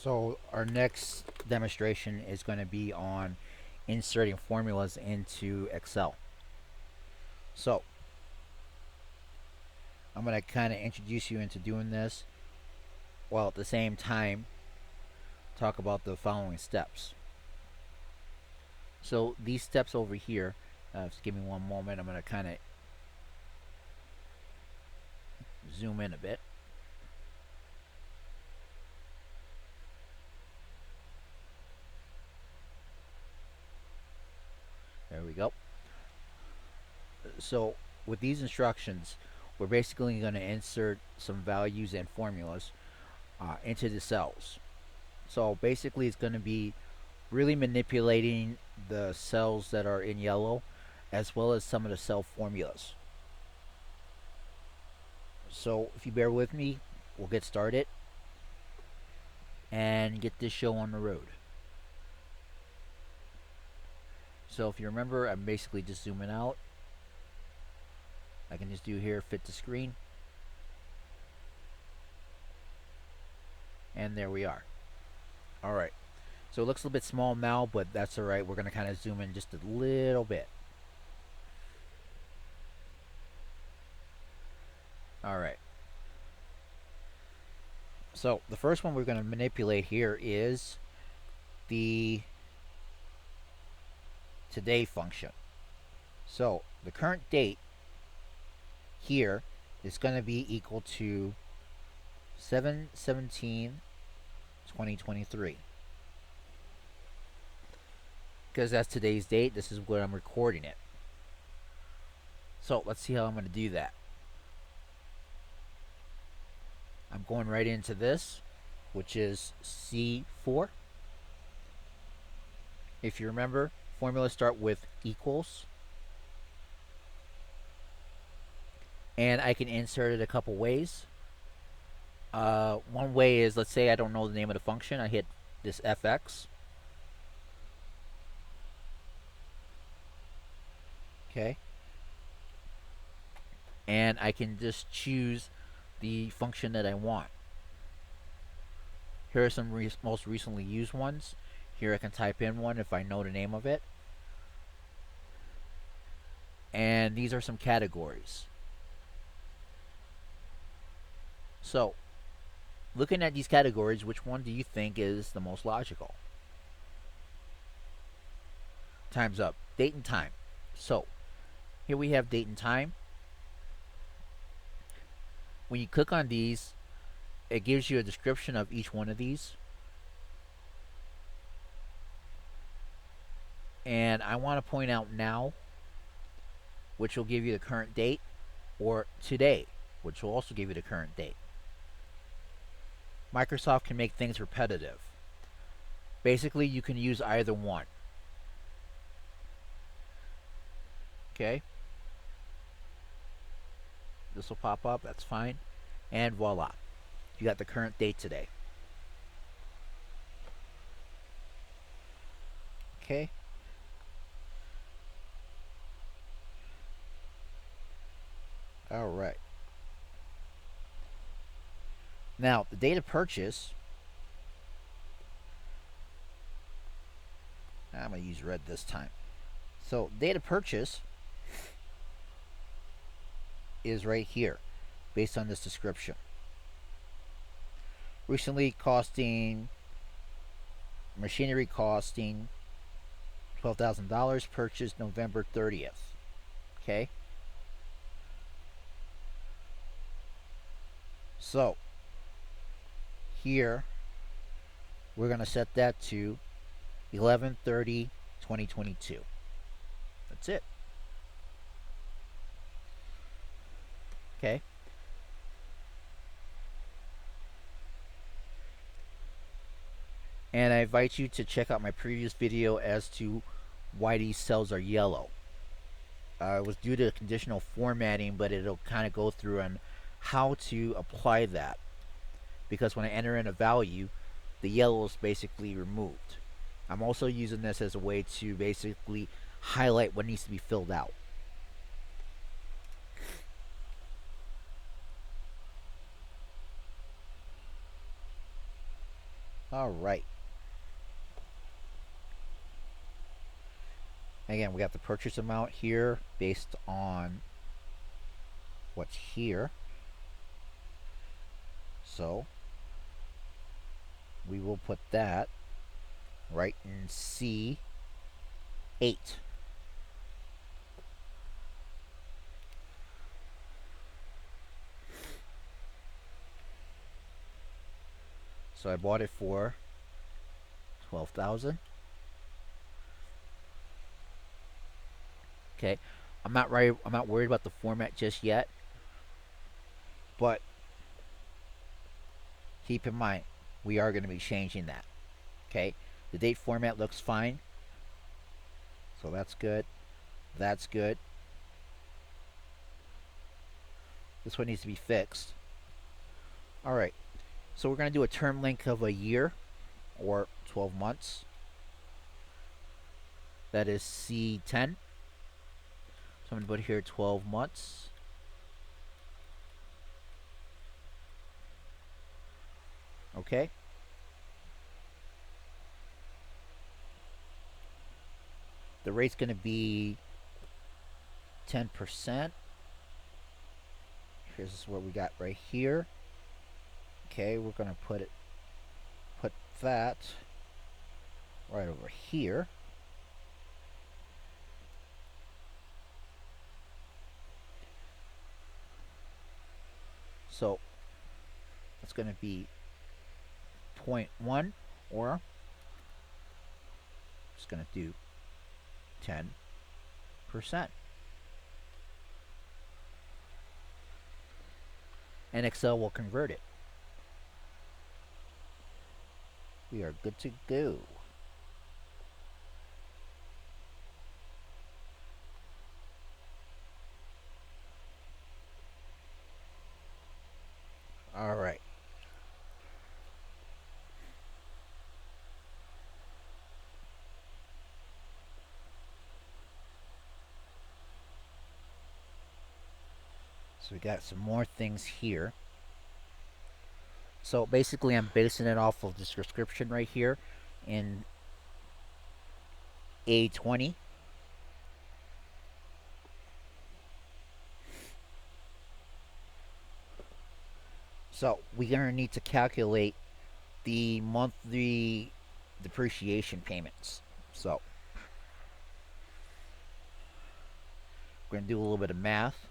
So our next demonstration is going to be on inserting formulas into Excel. So I'm going to kind of introduce you into doing this while at the same time talk about the following steps. So these steps over here, just give me one moment, I'm going to kind of zoom in a bit. There we go. So with these instructions, we're basically going to insert some values and formulas into the cells. So basically it's going to be really manipulating the cells that are in yellow as well as some of the cell formulas. So if you bear with me, we'll get started and get this show on the road. So if you remember, I'm basically just zooming out. I can just do here, fit to screen. And there we are. Alright. So it looks a little bit small now, but that's alright. We're going to kind of zoom in just a little bit. Alright. So the first one we're going to manipulate here is the today function. So the current date here is going to be equal to 7/17/2023. Because that's today's date, this is where I'm recording it. So let's see how I'm going to do that. I'm going right into this, which is C4. If you remember, formulas start with equals. And I can insert it a couple ways. One way is, let's say I don't know the name of the function. I hit this fx. Okay. And I can just choose the function that I want. Here are some most recently used ones. Here I can type in one if I know the name of it. And these are some categories. So, looking at these categories, which one do you think is the most logical? Time's up. Date and time. So, here we have date and time. When you click on these, it gives you a description of each one of these. And I want to point out now, which will give you the current date, or today, which will also give you the current date. Microsoft can make things repetitive. Basically, you can use either one. Okay. This will pop up, that's fine. And voila. You got the current date today. Okay. Alright. Now, the date of purchase, I'm going to use red this time. So, date of purchase is right here, based on this description. Recently costing, machinery costing $12,000, purchased November 30th. Okay? So, here, we're going to set that to 11/30/2022. That's it. Okay. And I invite you to check out my previous video as to why these cells are yellow. It was due to conditional formatting, but it'll kind of go through on how to apply that. Because when I enter in a value, the yellow is basically removed. I'm also using this as a way to basically highlight what needs to be filled out. All right. Again, we got the purchase amount here based on what's here. So we will put that right in C8. So I bought it for 12,000. Okay. I'm not worried about the format just yet, but keep in mind we are going to be changing that. Okay? The date format looks fine. So that's good. That's good. This one needs to be fixed. All right. So we're going to do a term length of a year or 12 months. That is C10. So I'm going to put here 12 months. Okay. The rate's going to be 10%. Here's what we got right here. Okay, we're going to put that right over here. So it's going to be 0.1, or I'm just going to do 10%. And Excel will convert it. We are good to go. All right. So we got some more things here. So basically I'm basing it off of this description right here in A20. So we're going to need to calculate the monthly depreciation payments. So we're going to do a little bit of math.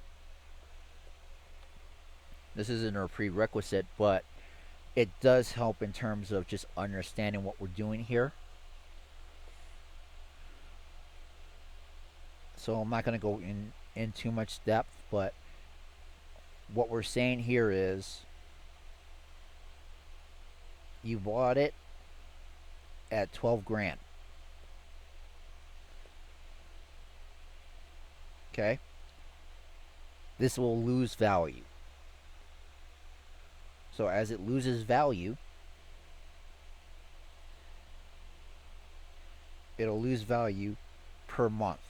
This isn't a prerequisite, but it does help in terms of just understanding what we're doing here. So I'm not going to go in too much depth, but what we're saying here is you bought it at 12 grand. Okay? This will lose value. So as it loses value, it'll lose value per month.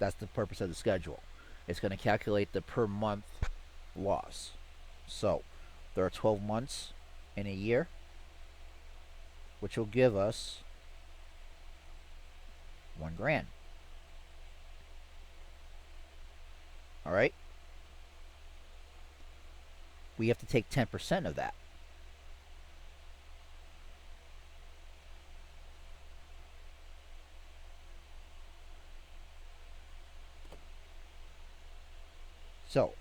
That's the purpose of the schedule. It's going to calculate the per month loss. So there are 12 months in a year, which will give us 1 grand. All right? We have to take 10% of that. So,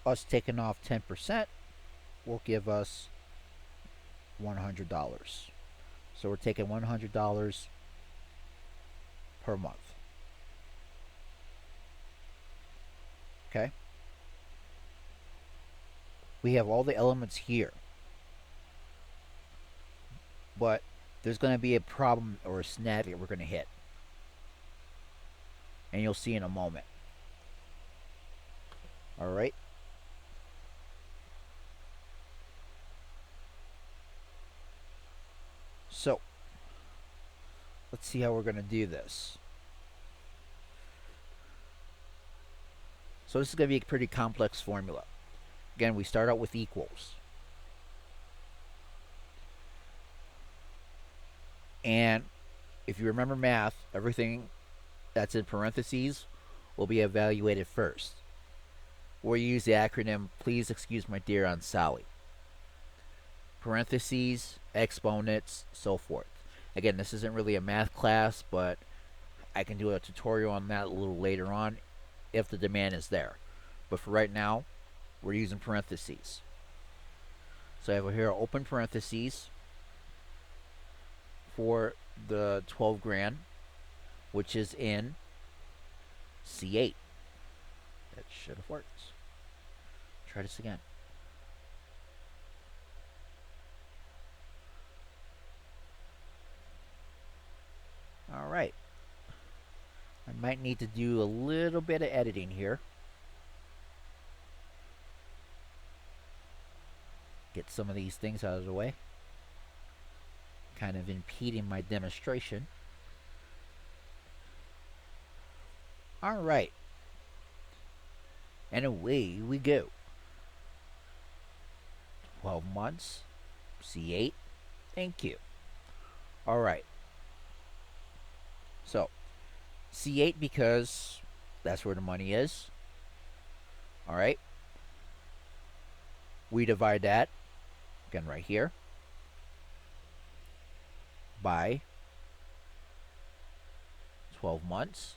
us taking off 10% will give us $100. So we're taking $100 per month. Okay? We have all the elements here. But there's going to be a problem or a snag that we're going to hit. And you'll see in a moment. All right? So, let's see how we're going to do this. So this is going to be a pretty complex formula. Again, we start out with equals. And if you remember math, everything that's in parentheses will be evaluated first. Or you use the acronym, please excuse my dear Aunt Sally. Parentheses, exponents, so forth. Again, this isn't really a math class, but I can do a tutorial on that a little later on if the demand is there. But for right now, we're using parentheses. So I have here open parentheses for the 12 grand, which is in C8. That should have worked. Try this again. All right. I might need to do a little bit of editing here. Get some of these things out of the way. Kind of impeding my demonstration. All right. And away we go. 12 months. C8. Thank you. All right. So, C8 because that's where the money is. All right. We divide that, again right here, by 12 months.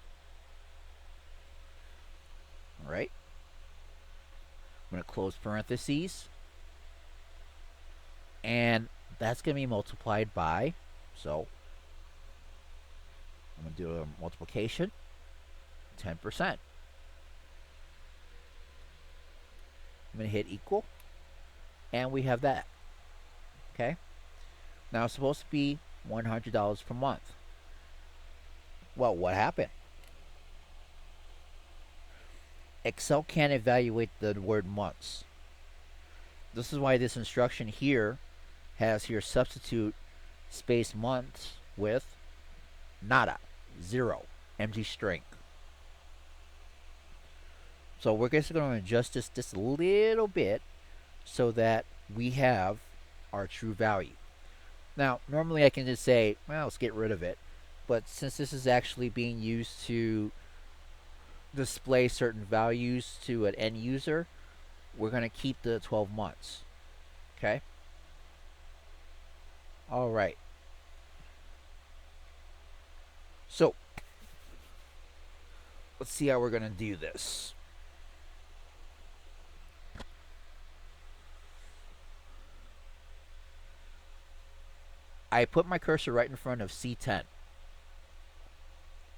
All right. I'm going to close parentheses. And that's going to be multiplied by, so I'm going to do a multiplication, 10%. I'm going to hit equal, and we have that. Okay? Now it's supposed to be $100 per month. Well, what happened? Excel can't evaluate the word months. This is why this instruction here has here substitute space months with nada, 0, empty string. So we're just going to adjust this just a little bit so that we have our true value. Now, normally I can just say, well, let's get rid of it. But since this is actually being used to display certain values to an end user, we're going to keep the 12 months. Okay? All right. So, let's see how we're going to do this. I put my cursor right in front of C10.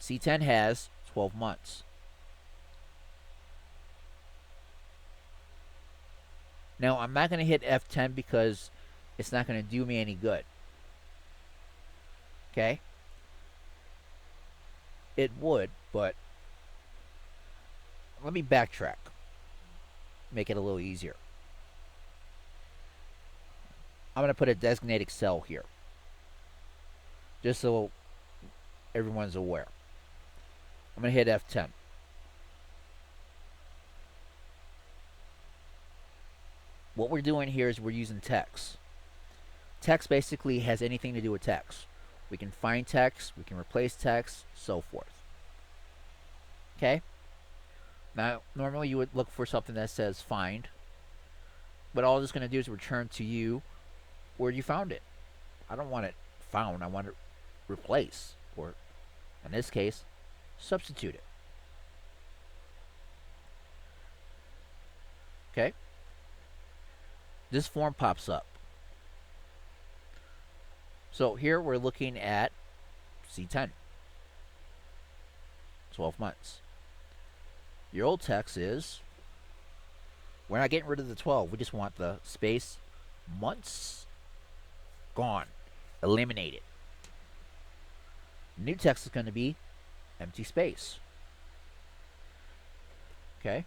C10 has 12 months. Now, I'm not going to hit F10 because it's not going to do me any good. Okay? It would, but let me backtrack. Make it a little easier. I'm going to put a designated cell here, just so everyone's aware. I'm going to hit F10. What we're doing here is we're using text. Text basically has anything to do with text. We can find text, we can replace text, so forth. Okay? Now, normally you would look for something that says find, but all it's going to do is return to you where you found it. I don't want it found, I want it replace, or in this case, substitute it. Okay? This form pops up. So here we're looking at C10. 12 months. Your old text is, we're not getting rid of the 12. We just want the space months gone. Eliminate it. New text is going to be empty space. Okay?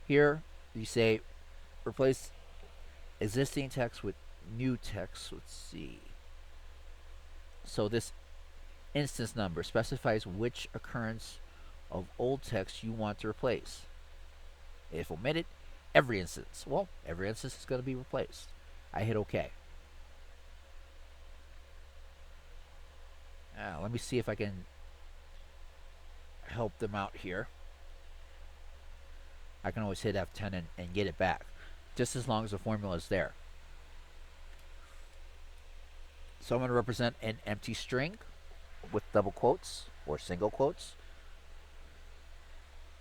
Here you say replace existing text with new text. Let's see. So this instance number specifies which occurrence of old text you want to replace. If omitted, every instance. Well, every instance is going to be replaced. I hit OK. Let me see if I can help them out here. I can always hit F10 and get it back, just as long as the formula is there. So I'm going to represent an empty string with double quotes or single quotes.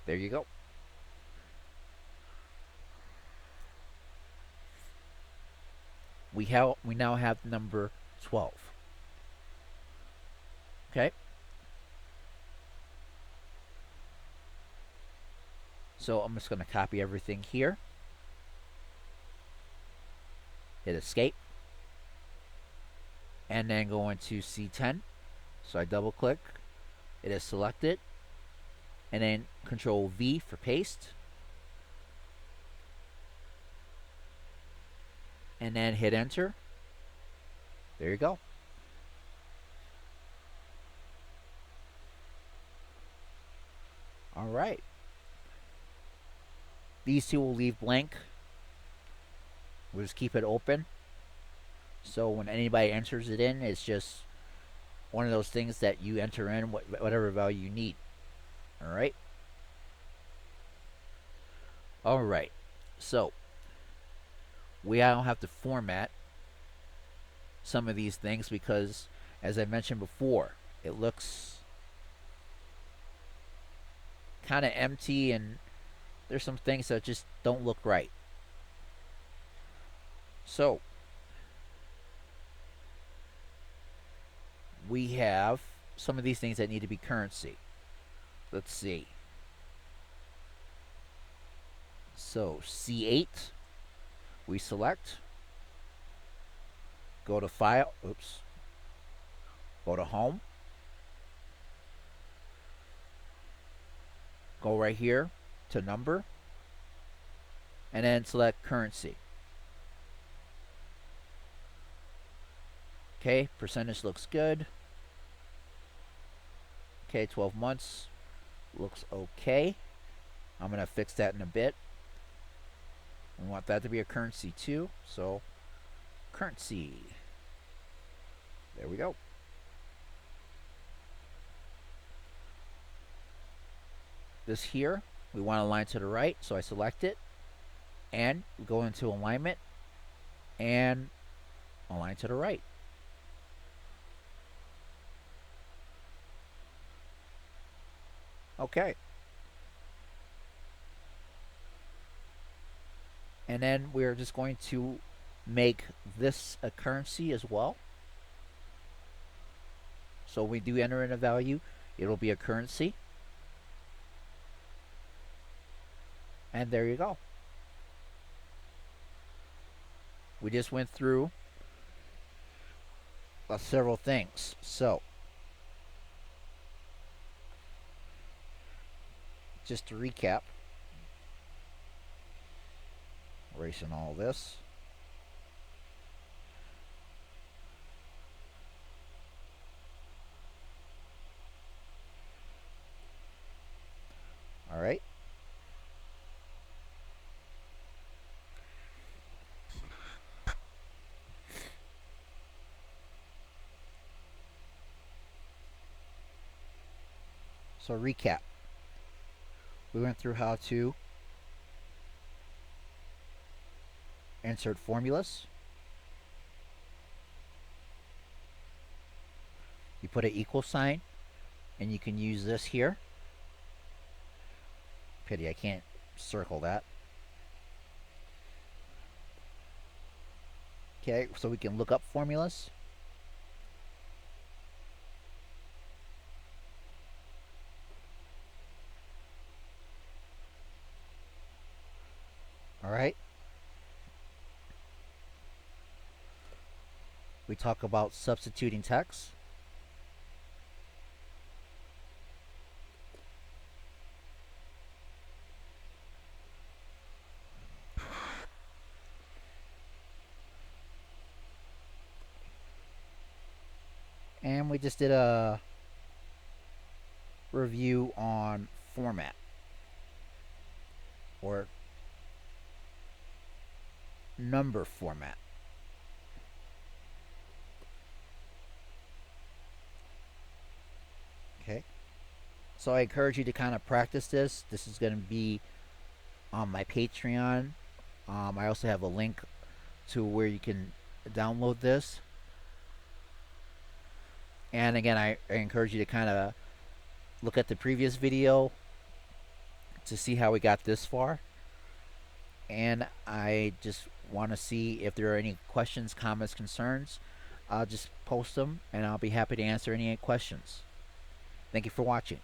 There you go. We now have number 12. Okay. So I'm just going to copy everything here. Hit escape. And then go into C10. So I double click. It is selected. And then Control V for paste. And then hit enter. There you go. All right. These two will leave blank. We'll just keep it open. So when anybody enters it in, it's just one of those things that you enter in whatever value you need. All right. All right. So we don't have to format some of these things because, as I mentioned before, it looks kind of empty and there's some things that just don't look right. So we have some of these things that need to be currency. Let's see. So C8, we select, go to File, go to Home, go right here to Number, and then select Currency. Okay, percentage looks good. Okay, 12 months looks okay. I'm going to fix that in a bit. We want that to be a currency too, so currency. There we go. This here, we want to align to the right, so I select it and go into alignment and align to the right. Okay. And then we're just going to make this a currency as well. So we do enter in a value, it'll be a currency. And there you go. We just went through several things. So just to recap, erasing all this. All right. So recap. We went through how to insert formulas. You put an equal sign, and you can use this here. Pity I can't circle that. Okay, so we can look up formulas. All right. We talk about substituting text. And we just did a review on format or number format. So I encourage you to kind of practice this. This is going to be on my Patreon. I also have a link to where you can download this. And again, I encourage you to kind of look at the previous video to see how we got this far. And I just want to see if there are any questions, comments, concerns. I'll just post them and I'll be happy to answer any questions. Thank you for watching.